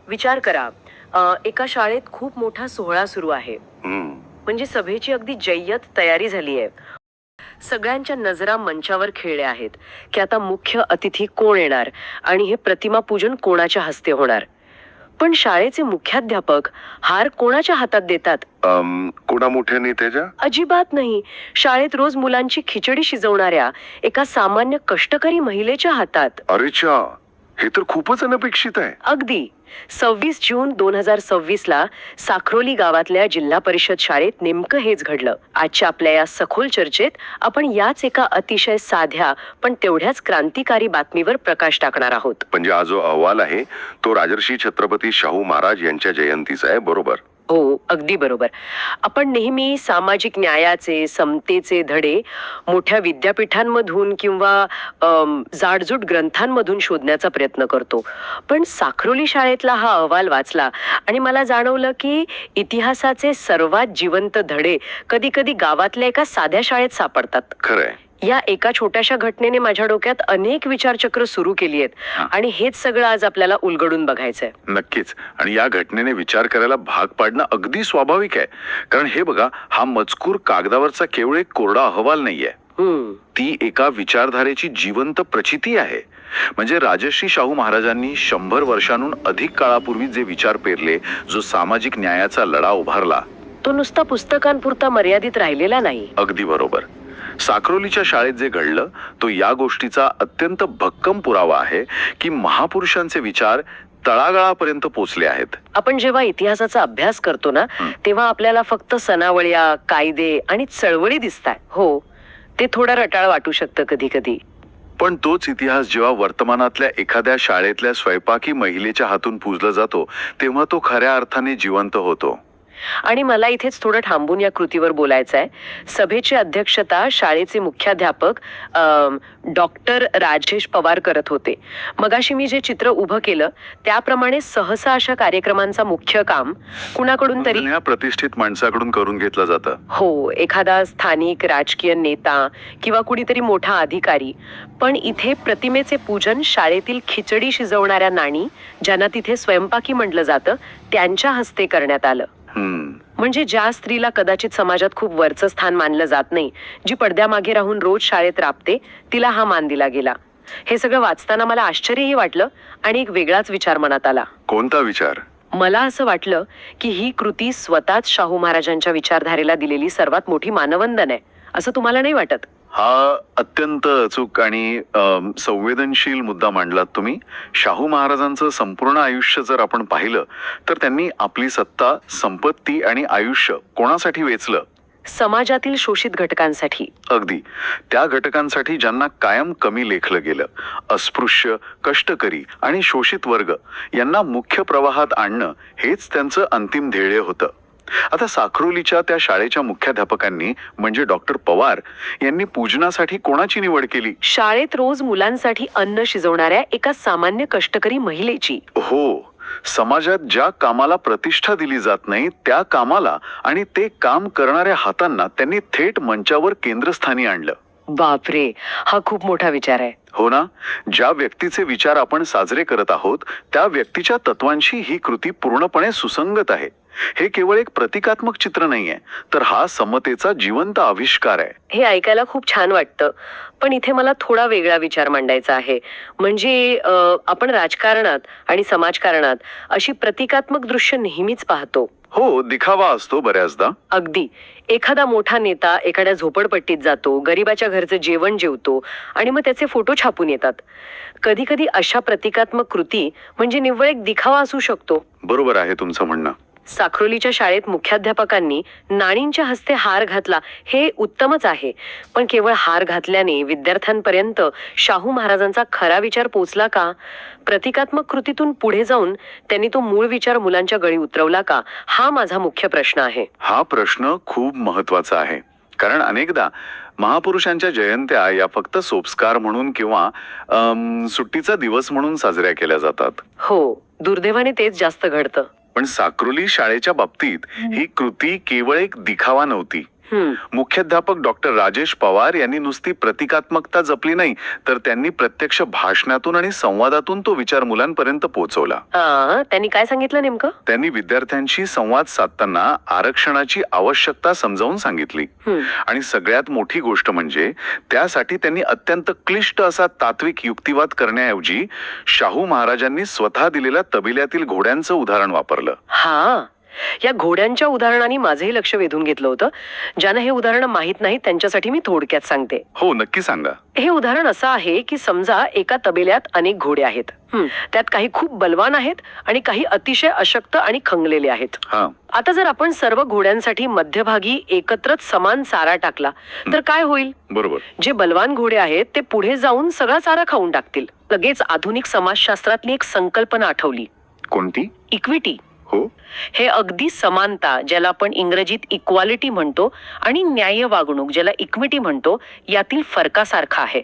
विचार करा, एका शाळेत खूप मोठा सोहळा सुरू आहे. म्हणजे सभेची अगदी जय्यत तयारी झाली आहे. सगळ्यांच्या नजरा मंचावर खिळल्या आहेत की आता मुख्य अतिथी कोण येणार आणि हे प्रतिमा पूजन कोणाच्या हस्ते होणार. पण शाळेचे मुख्याध्यापक हार कोणाच्या हातात देतात? कोणा मोठ्या नेत्याच्या? अजिबात नाही. शाळेत रोज मुलांची खिचडी शिजवणाऱ्या एका सामान्य कष्टकरी महिलेच्या हातात. अरेच्या, हे तर खूपच अनपेक्षित आहे. अगदी. 26 जून 2026 ला साखरोली गावातल्या जिल्हा परिषद शाळेत नेमकं हेच घडलं. आजच्या आपल्या या सखोल चर्चेत आपण याच एका अतिशय साध्या पण तेवढ्याच क्रांतिकारी बातमीवर प्रकाश टाकणार आहोत. म्हणजे हा जो अहवाल आहे तो राजर्षी छत्रपती शाहू महाराज यांच्या जयंतीचा आहे, बरोबर? हो, अगदी बरोबर. आपण नेहमी सामाजिक न्यायाचे, समतेचे धडे मोठ्या विद्यापीठांमधून किंवा जाडजूट ग्रंथांमधून शोधण्याचा प्रयत्न करतो. पण साखरोली शाळेतला हा अहवाल वाचला आणि मला जाणवलं की इतिहासाचे सर्वात जिवंत धडे कधी कधी गावातल्या एका साध्या शाळेत सापडतात. खरंय. या एका छोट्याशा घटनेने माझ्या डोक्यात अनेक विचारचक्र सुरू केली आहेत आणि हेच सगळं आज आपल्याला उलगडून बघायचंय. नक्कीच. आणि या घटनेने विचार करायला भाग पाडणं अगदी स्वाभाविक आहे. कारण हे बघा, हा मजकूर कागदावरचा केवळ एक कोरडा अहवाल नाहीये. ती एका विचारधारेची जिवंत प्रचिती आहे. म्हणजे राजर्षी शाहू महाराजांनी 100 वर्षांहून अधिक काळापूर्वी जे विचार पेरले, जो सामाजिक न्यायाचा लढा उभारला, तो नुसता पुस्तकांपुरता मर्यादित राहिलेला नाही. अगदी बरोबर. साखरोलीच्या शाळेत जे घडलं तो या गोष्टीचा अत्यंत भक्कम पुरावा आहे की महापुरुषांचे विचार तळागाळापर्यंत पोचले आहेत. आपण जेव्हा इतिहासाचा अभ्यास करतो ना, तेव्हा आपल्याला फक्त सनावळ्या, कायदे आणि चळवळी दिसतात. हो, ते थोडं रटाळ वाटू शकतं कधी कधी. पण तोच इतिहास जेव्हा वर्तमानातल्या एखाद्या शाळेतल्या स्वयंपाकी महिलेच्या हातून पूजला जातो तेव्हा तो खऱ्या अर्थाने जिवंत होतो. आणि मला इथेच थोडं थांबून या कृतीवर बोलायचं आहे. सभेची अध्यक्षता शाळेचे मुख्याध्यापक डॉक्टर राजेश पवार करत होते. मगाशी मी जे चित्र उभं केलं त्याप्रमाणे सहसा अशा कार्यक्रमांचा मुख्य काम कुणाकडून तरी प्रतिष्ठित माणसाकडून करून घेतलं जातं. हो, एखादा स्थानिक राजकीय नेता किंवा कुणीतरी मोठा अधिकारी. पण इथे प्रतिमेचे पूजन शाळेतील खिचडी शिजवणाऱ्या नाणी, ज्यांना तिथे स्वयंपाकी म्हटलं जातं, त्यांच्या हस्ते करण्यात आलं. म्हणजे ज्या स्त्रीला कदाचित समाजात खूप वरचं स्थान मानलं जात नाही, जी पडद्यामागे राहून रोज शाळेत राबते, तिला हा मान दिला गेला. हे सगळं वाचताना मला आश्चर्यही वाटलं आणि एक वेगळाच विचार मनात आला. कोणता विचार? मला असं वाटलं की ही कृती स्वतःच शाहू महाराजांच्या विचारधारेला दिलेली सर्वात मोठी मानवंदन आहे. असं तुम्हाला नाही वाटत? हा अत्यंत अचूक आणि संवेदनशील मुद्दा मांडलात तुम्ही. शाहू महाराजांचं संपूर्ण आयुष्य जर आपण पाहिलं तर त्यांनी आपली सत्ता, संपत्ती आणि आयुष्य कोणासाठी वेचलं? समाजातील शोषित घटकांसाठी. अगदी. त्या घटकांसाठी ज्यांना कायम कमी लेखलं गेलं. अस्पृश्य, कष्टकरी आणि शोषित वर्ग यांना मुख्य प्रवाहात आणणं हेच त्यांचं अंतिम ध्येय होतं. आता साखरोलीच्या त्या शाळेच्या मुख्याध्यापकांनी म्हणजे डॉक्टर पवार यांनी पूजनासाठी कोणाची निवड केली? शाळेत रोज मुलांसाठी अन्न शिजवणाऱ्या एका सामान्य कष्टकरी महिलेची. हो, समाजात ज्या कामाला प्रतिष्ठा दिली जात नाही त्या कामाला आणि ते काम करणाऱ्या हातांना त्यांनी थेट मंचावर केंद्रस्थानी आणलं. बापरे, हा खूप मोठा विचार आहे. हो ना. ज्या व्यक्तीचे विचार आपण साजरे करत आहोत त्या व्यक्तीच्या तत्वांशी ही कृती पूर्णपणे सुसंगत आहे. हे केवळ एक प्रतिकात्मक चित्र नाहीये, तर हा समतेचा जिवंत आविष्कार आहे. हे ऐकायला खूप छान वाटतं, पण इथे मला थोडा वेगळा विचार मांडायचा आहे. म्हणजे आपण राजकारणात आणि समाजकारणात अशी प्रतिकात्मक दृश्य नेहमीच पाहतो. हो, दिखावा असतो बऱ्याचदा. अगदी. एखादा मोठा नेता एखाद्या झोपडपट्टीत जातो, गरिबाच्या घरचं जेवण जेवतो आणि मग त्याचे फोटो छापून येतात. कधी कधी अशा प्रतिकात्मक कृती म्हणजे निव्वळ एक दिखावा असू शकतो. बरोबर आहे तुमचं म्हणणं. साखरोलीच्या शाळेत मुख्याध्यापकांनी नाणींच्या हस्ते हार घातला हे उत्तमच आहे, पण केवळ हार घातल्याने विद्यार्थ्यांपर्यंत शाहू महाराजांचा खरा विचार पोचला का? प्रतिकात्मक कृतीतून पुढे जाऊन त्यांनी तो मूळ विचार मुलांच्या गळी उतरवला का? हा माझा मुख्य प्रश्न आहे. हा प्रश्न खूप महत्वाचा आहे. कारण अनेकदा महापुरुषांच्या जयंत्या या फक्त सोपस्कार म्हणून किंवा सुट्टीचा दिवस म्हणून साजऱ्या केल्या जातात. हो, दुर्दैवाने तेच जास्त घडतं. पण साक्रोली शाळेच्या बाबतीत ही कृती केवळ एक दिखावा नव्हती. मुख्याध्यापक डॉक्टर राजेश पवार यांनी नुसती प्रतिकात्मकता जपली नाही, तर त्यांनी प्रत्यक्ष भाषणातून आणि संवादातून तो विचार मुलांपर्यंत पोहोचवला. त्यांनी काय सांगितलं नेमकं? त्यांनी विद्यार्थ्यांशी संवाद साधताना आरक्षणाची आवश्यकता समजावून सांगितली. आणि सगळ्यात मोठी गोष्ट म्हणजे त्यासाठी त्यांनी अत्यंत क्लिष्ट असा तात्विक युक्तिवाद करण्याऐवजी शाहू महाराजांनी स्वतः दिलेल्या तबिल्यातील घोड्यांचं उदाहरण वापरलं. या घोड्यांच्या उदाहरणाने माझंही लक्ष वेधून घेतलं होतं. ज्यांना हे उदाहरण माहित नाही त्यांच्यासाठी मी थोडक्यात सांगते. हो, नक्की सांगा. हे उदाहरण असं आहे की समजा एका तबेल्यात अनेक घोडे आहेत. त्यात काही खूप बलवान आहेत आणि काही अतिशय अशक्त आणि खंगलेले आहेत. आता जर आपण सर्व घोड्यांसाठी मध्यभागी एकत्रच समान चारा टाकला तर काय होईल? बरोबर. जे बलवान घोडे आहेत ते पुढे जाऊन सगळा चारा खाऊन टाकतील. लगेच आधुनिक समाजशास्त्रातली एक संकल्पना आठवली. कोणती? इक्विटी. हो, हे अगदी समानता, ज्याला आपण इंग्रजीत इक्वालिटी म्हणतो, आणि न्याय्य वागणूक, ज्याला इक्विटी म्हणतो, यातील फरकासारखा आहे.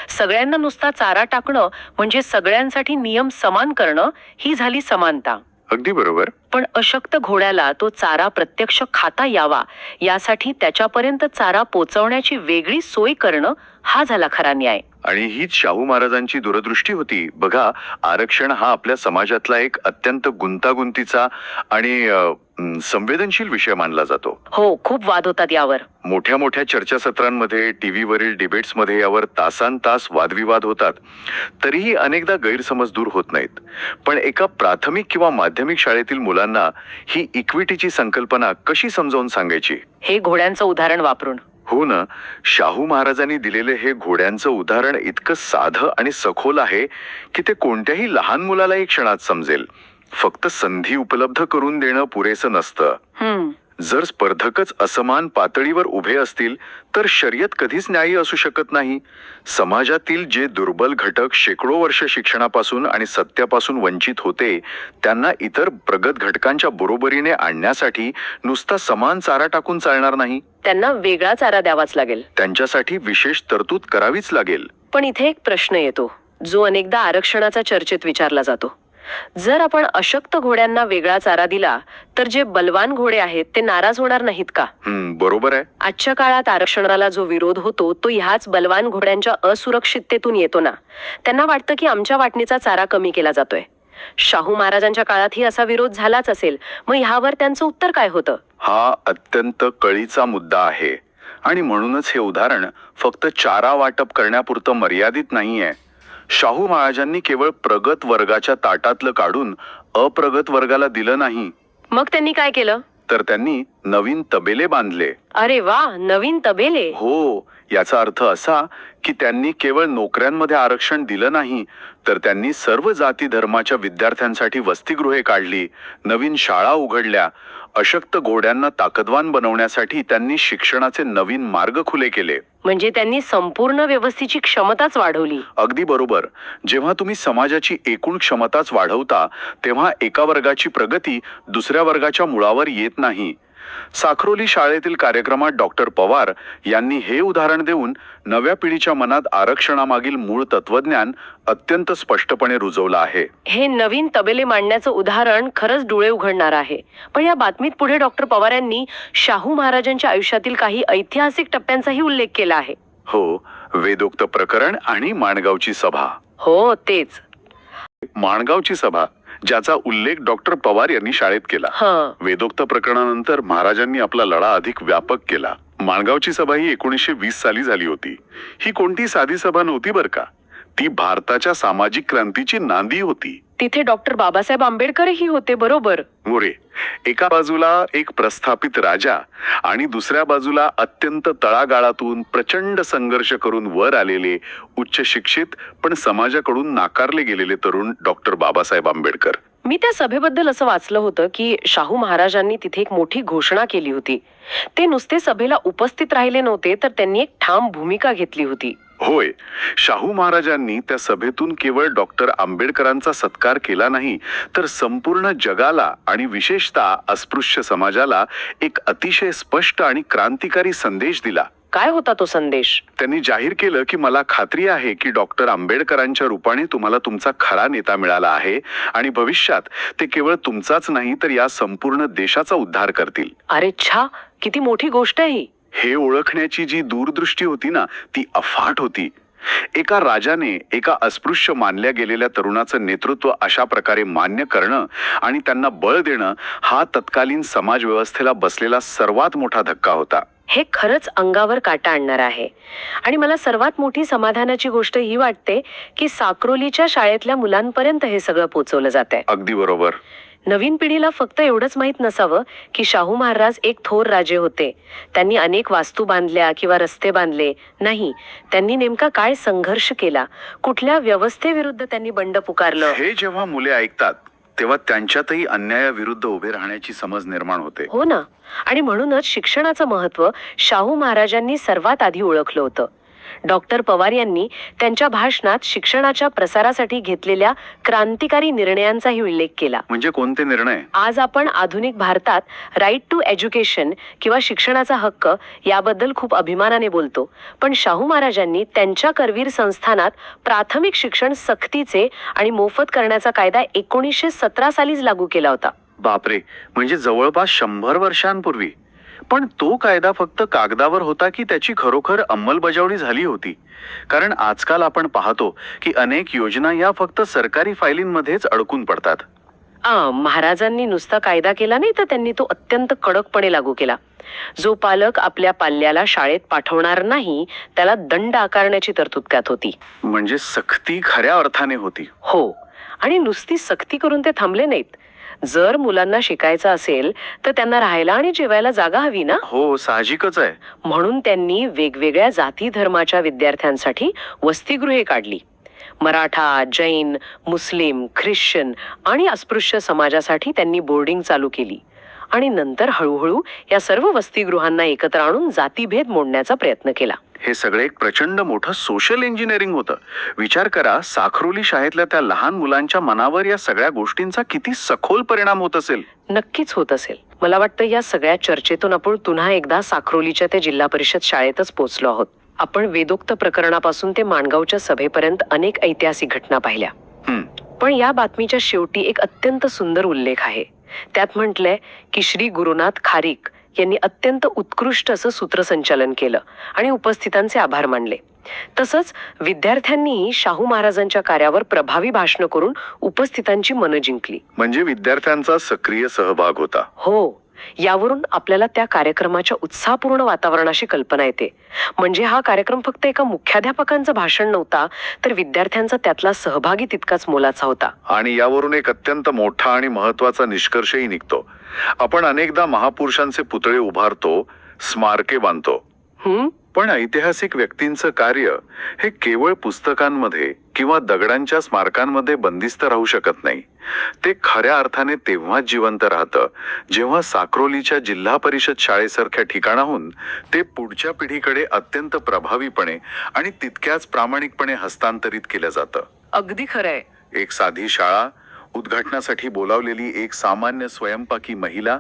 सगळ्यांना नुसता चारा टाकणं म्हणजे सगळ्यांसाठी नियम समान करणं, ही झाली समानता. अगदी बरोबर. पण अशक्त घोड्याला तो चारा प्रत्यक्ष खाता यावा यासाठी त्याच्यापर्यंत चारा पोचवण्याची वेगळी सोय करणं, हा झाला खरा न्याय. आणि हीच शाहू महाराजांची दूरदृष्टी होती. बघा, आरक्षण हा आपल्या समाजातला एक अत्यंत गुंतागुंतीचा आणि संवेदनशील विषय मानला जातो. हो, खूप वाद होतात यावर. मोठ्या मोठ्या चर्चासत्रांमध्ये, टीव्हीवरील डिबेट्समध्ये यावर तासांतास वादविवाद होतात. तरीही अनेकदा गैरसमज दूर होत नाहीत. पण एका प्राथमिक किंवा माध्यमिक शाळेतील मुलांना ही इक्विटीची संकल्पना कशी समजावून सांगायची? हे घोड्यांचं उदाहरण वापरून. हो ना. शाहू महाराजांनी दिलेले हे घोड्यांचं उदाहरण इतकं साधं आणि सखोल आहे की ते कोणत्याही लहान मुलालाही क्षणात समजेल. फक्त संधी उपलब्ध करून देणं पुरेसं नसतं. जर स्पर्धकच असमान पातळीवर उभे असतील तर शर्यत कधीच न्यायी असू शकत नाही. समाजातील जे दुर्बल घटक शेकडो वर्ष शिक्षणापासून आणि सत्यापासून वंचित होते, त्यांना इतर प्रगत घटकांच्या बरोबरीने आणण्यासाठी नुसता समान चारा टाकून चालणार नाही. त्यांना वेगळा चारा द्यावाच लागेल. त्यांच्यासाठी विशेष तरतूद करावीच लागेल. पण इथे एक प्रश्न येतो, जो अनेकदा आरक्षणाचा चर्चेत विचारला जातो. जर आपण अशक्त घोड्यांना वेगळा चारा दिला तर जे बलवान घोडे आहेत ते नाराज होणार नाहीत का? बरोबर आहे. आजच्या काळात आरक्षणाला जो विरोध होतो तो ह्याच बलवान घोड्यांच्या असुरक्षिततेतून येतो ना. त्यांना वाटतं की आमच्या वाटणीचा चारा कमी केला जातोय. शाहू महाराजांच्या काळातही असा विरोध झालाच असेल. मग ह्यावर त्यांचं उत्तर काय होतं? हा अत्यंत कळीचा मुद्दा आहे. आणि म्हणूनच हे उदाहरण फक्त चारा वाटप करण्यापुरतं मर्यादित नाहीये. शाहू महाराजांनी केवळ प्रगत वर्गाच्या ताटातलं काढून अप्रगत वर्गाला दिलं नाही. मग त्यांनी काय केलं? तर त्यांनी नवीन तबेले बांधले. अरे वा, नवीन तबेले. हो, याचा अर्थ असा की त्यांनी केवळ नोकऱ्यांमध्ये आरक्षण दिलं नाही, तर त्यांनी सर्व जाती धर्माच्या विद्यार्थ्यांसाठी वसतिगृहे काढली, नवीन शाळा उघडल्या. अशक्त घोड्यांना ताकदवान बनवण्यासाठी त्यांनी शिक्षणाचे नवीन मार्ग खुले केले. म्हणजे त्यांनी संपूर्ण व्यवस्थेची क्षमताच वाढवली. अगदी बरोबर. जेव्हा तुम्ही समाजाची एकूण क्षमताच वाढवता तेव्हा एका वर्गाची प्रगती दुसऱ्या वर्गाच्या मुळावर येत नाही. साखरोली शाळेतील कार्यक्रमात डॉक्टर पवार यांनी हे उदाहरण देऊन नव्या पिढीच्या मनात आरक्षणामागील मूळ तत्वज्ञान अत्यंत स्पष्टपणे रुजवलं आहे. हे नवीन तबेले मांडण्याचं उदाहरण खरंच डोळे उघडणार आहे. पण या बातमीत पुढे डॉक्टर पवार यांनी शाहू महाराजांच्या आयुष्यातील काही ऐतिहासिक टप्प्यांचाही उल्लेख केला आहे. हो, वेदोक्त प्रकरण आणि माणगावची सभा. हो, तेच. माणगावची सभा, ज्याचा उल्लेख डॉक्टर पवार यांनी शाळेत केला. वेदोक्त प्रकरणानंतर महाराजांनी आपला लढा अधिक व्यापक केला. माणगावची सभा ही 1920 साली झाली होती. ही कोणती साधी सभा नव्हती बर का. ती भारताच्या सामाजिक क्रांतीची नांदी होती. तिथे डॉक्टर बाबासाहेब आंबेडकरही होते. बरोबर. मोरे, एका बाजूला एक प्रस्थापित राजा आणि दुसऱ्या बाजूला अत्यंत तळागाळातून प्रचंड संघर्ष करून वर आलेले उच्च शिक्षित पण समाजाकडून नाकारले गेलेले तरुण डॉक्टर बाबासाहेब आंबेडकर. मी त्या सभेबद्दल असं वाचलं होतं की शाहू महाराजांनी तिथे एक मोठी घोषणा केली होती. ते नुसते सभेला उपस्थित राहिले नव्हते, तर त्यांनी एक ठाम भूमिका घेतली होती. होय, शाहू महाराजांनी त्या सभेतून केवळ डॉक्टर आंबेडकरांचा सत्कार केला नाही, तर संपूर्ण जगाला आणि विशेषतः अस्पृश्य समाजाला एक अतिशय स्पष्ट आणि क्रांतिकारी संदेश दिला. काय होता तो संदेश? त्यांनी जाहीर केलं की मला खात्री आहे की डॉक्टर आंबेडकरांच्या रूपाने तुम्हाला तुमचा खरा नेता मिळाला आहे आणि भविष्यात ते केवळ तुमचाच नाही तर या संपूर्ण देशाचा उद्धार करतील. अरे छा, किती मोठी गोष्ट आहे ही. हे ओळखण्याची जी दूरदृष्टी होती ना, ती अफाट होती. एका राजाने एका अस्पृश्य मानल्या गेलेल्या तरुणाचं नेतृत्व अशा प्रकारे मान्य करणं आणि त्यांना बळ देणं हा तत्कालीन समाज व्यवस्थेला बसलेला सर्वात मोठा धक्का होता. हे खरंच अंगावर काटा आणणार आहे. आणि मला सर्वात मोठी समाधानाची गोष्ट ही वाटते की साक्रोलीच्या शाळेतल्या मुलांपर्यंत हे सगळं पोचवलं जात आहे. अगदी बरोबर. नवीन पिढीला फक्त एवढंच माहीत नसावं की शाहू महाराज एक थोर राजे होते. त्यांनी अनेक वास्तू बांधल्या किंवा रस्ते बांधले नाही, त्यांनी नेमका काय संघर्ष केला, कुठल्या व्यवस्थेविरुद्ध त्यांनी बंड पुकारलं. हे जेव्हा मुले ऐकतात तेव्हा त्यांच्यातही अन्यायाविरुद्ध उभे राहण्याची समज निर्माण होते. हो ना. आणि म्हणूनच शिक्षणाचं महत्त्व शाहू महाराजांनी सर्वात आधी ओळखलं होतं. डॉक्टर पवार यांनी त्यांच्या भाषणात शिक्षणाच्या प्रसारासाठी घेतलेल्या क्रांतिकारी निर्णयांचाही उल्लेख केला. म्हणजे कोणते निर्णय? आज आपण आधुनिक भारतात राईट टू एज्युकेशन किंवा शिक्षणाचा हक्क याबद्दल खूप अभिमानाने बोलतो, पण शाहू महाराजांनी त्यांच्या करवीर संस्थानात प्राथमिक शिक्षण सक्तीचे आणि मोफत करण्याचा कायदा 1917 सालीच लागू केला होता. बापरे, म्हणजे जवळपास 100 वर्षांपूर्वी. पण तो कायदा फक्त कागदावर होता की त्याची खरोखर अंमलबजावणी झाली होती? कारण आजकाल आपण पाहतो की अनेक योजना या फक्त सरकारी फायलींमध्येच अडकून पडतात. महाराजांनी नुसता कायदा केला नाही, तर त्यांनी तो अत्यंत कडकपणे लागू केला. जो पालक आपल्या पाल्याला शाळेत पाठवणार नाही त्याला दंड आकारण्याची तरतूद त्यात होती. म्हणजे सक्ती खऱ्या अर्थाने होती. हो. आणि नुसती सक्ती करून ते थांबले नाहीत. जर मुलांना शिकायचं असेल तर त्यांना राहायला आणि जेवायला जागा हवी ना. हो, साहजिकच आहे. म्हणून त्यांनी वेगवेगळ्या जाती धर्माच्या विद्यार्थ्यांसाठी वसतिगृहे काढली. मराठा, जैन, मुस्लिम, ख्रिश्चन आणि अस्पृश्य समाजासाठी त्यांनी बोर्डिंग चालू केली. आणि नंतर हळूहळू या सर्व वसतिगृहांना एकत्र आणून जातीभेद मोडण्याचा प्रयत्न केला. हे सगळे एक प्रचंड मोठं सोशल इंजिनिअरिंग होतं. विचार करा, साखरोली शाळेतल्या त्या लहान मुलांच्या मनावर या सगळ्या गोष्टींचा किती सखोल परिणाम होत असेल. नक्कीच होत असेल. मला वाटतं या सगळ्या चर्चेतून आपण पुन्हा एकदा साखरोलीच्या ते जिल्हा परिषद शाळेतच पोहोचलो आहोत. आपण वेदोक्त प्रकरणापासून ते माणगावच्या सभेपर्यंत अनेक ऐतिहासिक घटना पाहिल्या. पण या बातमीच्या शेवटी एक अत्यंत सुंदर उल्लेख आहे. त्यात म्हटलंय की श्री गुरुनाथ खारीक यांनी अत्यंत उत्कृष्ट असं सूत्रसंचालन केलं आणि उपस्थितांचे आभार मानले. तसंच विद्यार्थ्यांनी शाहू महाराजांच्या कार्यावर प्रभावी भाषण करून उपस्थितांची मनं जिंकली. म्हणजे विद्यार्थ्यांचा सक्रिय सहभाग होता. हो. यावरून आपल्याला त्या कार्यक्रमाच्या उत्साहपूर्ण वातावरणाशी कल्पना येते. म्हणजे हा कार्यक्रम फक्त एका मुख्याध्यापकांचं भाषण नव्हता, तर विद्यार्थ्यांचा त्यातला सहभागी तितकाच मोलाचा होता. आणि यावरून एक अत्यंत मोठा आणि महत्वाचा निष्कर्षही निघतो. आपण अनेकदा महापुरुषांचे पुतळे उभारतो, स्मारके बांधतो, पण ऐतिहासिक व्यक्तींचं कार्य हे केवळ पुस्तकांमध्ये किंवा दगडांच्या स्मारकांमध्ये बंदिस्त राहू शकत नाही. ते खऱ्या अर्थाने तेव्हाच जिवंत राहतं जेव्हा साक्रोलीच्या जिल्हा परिषद शाळेसारख्या ठिकाणाहून ते पुढच्या पिढीकडे अत्यंत प्रभावीपणे आणि तितक्याच प्रामाणिकपणे हस्तांतरित केलं जातं. अगदी खरंय. एक साधी शाळा, उद्घाटनासाठी बोलावलेली एक सामान्य स्वयंपाकी महिला,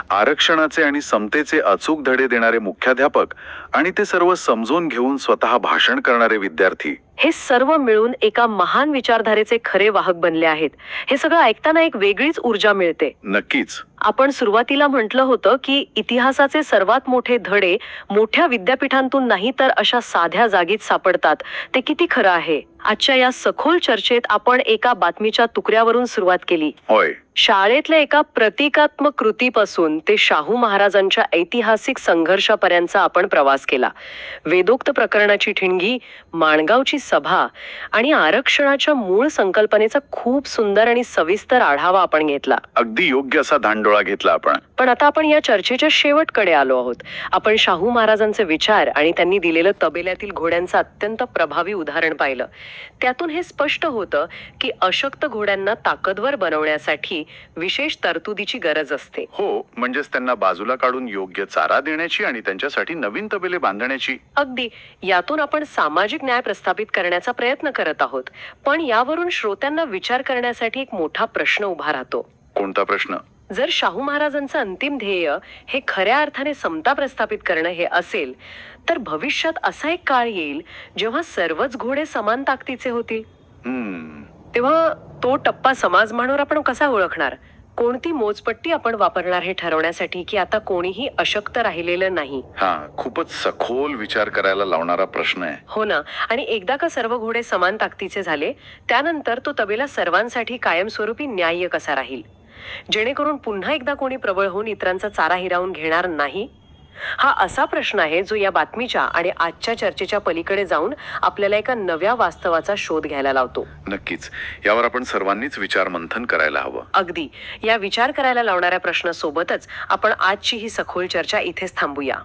आरक्षणाचे आणि समतेचे अचूक धडे देणारे मुख्याध्यापक आणि ते सर्व समजून घेऊन स्वतः भाषण करणारे विद्यार्थी, हे सर्व मिळून एका महान विचारधारेचे खरे वाहक बनले आहेत. हे सगळं ऐकताना एक वेगळीच ऊर्जा मिळते. नक्कीच. आपण सुरुवातीला म्हटलं होतं की इतिहासाचे सर्वात मोठे धडे मोठ्या विद्यापीठांतून नाही तर अशा साध्या जागीच सापडतात. ते किती खरं आहे. आजच्या या सखोल चर्चेत आपण एका बातमीच्या तुकड्यावरून सुरुवात केली. होय. शाळेतल्या एका प्रतिकात्मक कृतीपासून ते शाहू महाराजांच्या ऐतिहासिक संघर्षापर्यंतचा आपण प्रवास केला. वेदोक्त प्रकरणाची ठिणगी, माणगावची सभा आणि आरक्षणाच्या मूळ संकल्पनेचा खूप सुंदर आणि सविस्तर आढावा आपण घेतला. अगदी योग्य असा धांडोळा घेतला आपण. पण आता आपण या चर्चेच्या शेवटकडे आलो आहोत. आपण शाहू महाराजांचे विचार आणि त्यांनी दिलेलं तबेल्यातील घोड्यांचं अत्यंत प्रभावी उदाहरण पाहिलं. त्यातून हे स्पष्ट होतं की अशक्त घोड्यांना ताकदवर बनवण्यासाठी विशेष तरतुदीची गरज असते. हो, म्हणजेच त्यांना बाजूला काढून योग्य चारा देण्याची आणि त्यांच्यासाठी नवीन तबेले बांधण्याची. अगदी. यातून आपण सामाजिक न्याय प्रस्थापित करण्याचा प्रयत्न करत आहोत. पण यावरून श्रोत्यांना विचार करण्यासाठी एक मोठा प्रश्न उभा राहतो. कोणता प्रश्न? जर शाहू महाराजांचं अंतिम ध्येय हे खऱ्या अर्थाने समता प्रस्थापित करणं हे असेल, तर भविष्यात असा एक काळ येईल जेव्हा सर्वच घोडे समान ताकदीचे होतील. तेव्हा तो टप्पा समाज म्हणून आपण कसा ओळखणार? कोणती मोजपट्टी आपण वापरणार हे ठरवण्यासाठी की आता कोणीही अशक्त राहिलेलं नाही. हा खूपच सखोल विचार करायला लावणारा प्रश्न आहे. हो ना. आणि एकदा का सर्व घोडे समान ताकदीचे झाले त्यानंतर तो तबेला सर्वांसाठी कायमस्वरूपी न्याय्य कसा राहील, जेणेकरून पुन्हा एकदा कोणी प्रबळ होऊन इतरांचा चारा हिरावून घेणार नाही. हा असा प्रश्न आहे जो या बातमीच्या आणि आजच्या चर्चेच्या पलीकडे जाऊन आपल्याला एका नव्या वास्तवाचा शोध घ्यायला लावतो. नक्कीच यावर आपण सर्वांनीच विचार मंथन करायला हवं. अगदी. या विचार करायला लावणाऱ्या प्रश्नासोबतच आपण आजची ही सखोल चर्चा इथेच थांबूया.